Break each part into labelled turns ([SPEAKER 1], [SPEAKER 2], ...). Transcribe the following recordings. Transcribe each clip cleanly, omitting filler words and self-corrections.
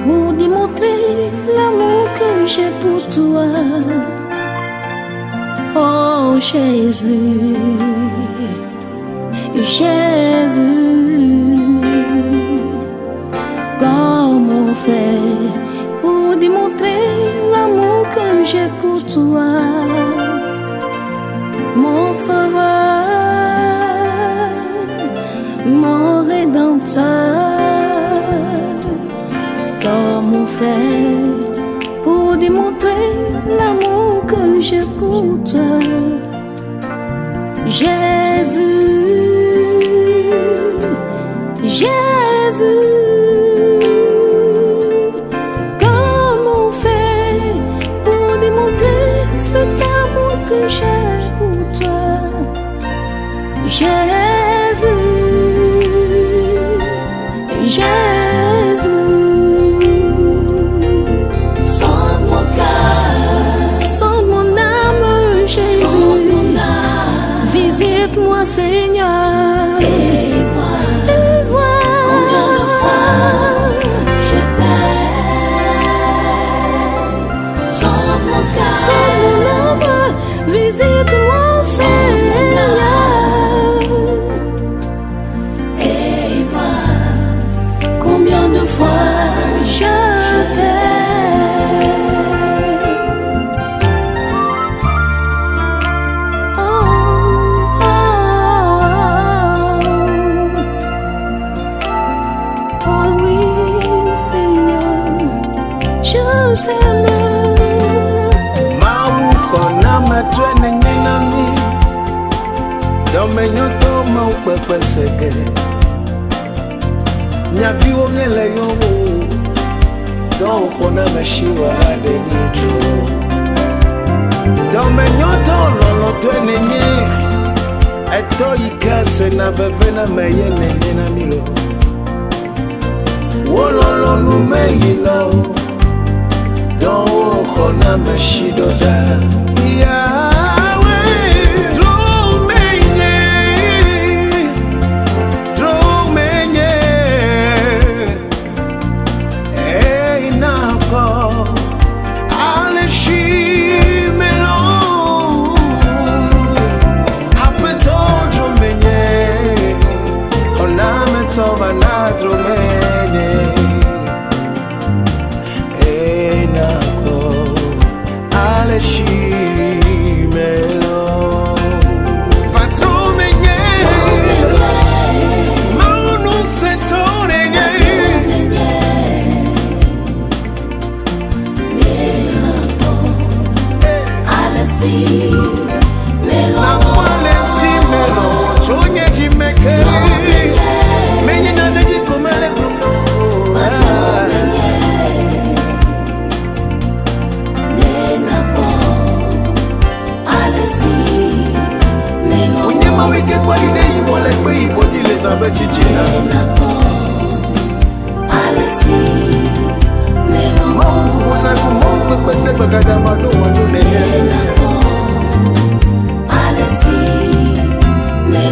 [SPEAKER 1] pour démontrer l'amour que j'ai pour toi. Oh Jésus, Jésus, comment faire pour démontrer l'amour que j'ai pour toi, mon sauveur, mon rédempteur. Comment faire pour démontrer l'amour que j'ai pour toi, Jésus, Jésus. Comment faire pour démontrer cet amour que j'ai pour toi, Jésus, Jésus. Sonde mon cœur, sonde mon âme, Jésus. Visite-moi, Seigneur, et vois combien de fois je t'aime. Sonde mon cœur, sonde mon âme, visite-moi, Seigneur, et vois combien de fois je t'aime.
[SPEAKER 2] Menyoto mau pepeseke nyavi wo nyele yo do kona meshiwa de nitro do menyoto lolo to enenye eto ikase na bebe na meye nenye na milo wo lolo nu meyi no do kona meshido da ya.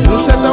[SPEAKER 2] Nous sommes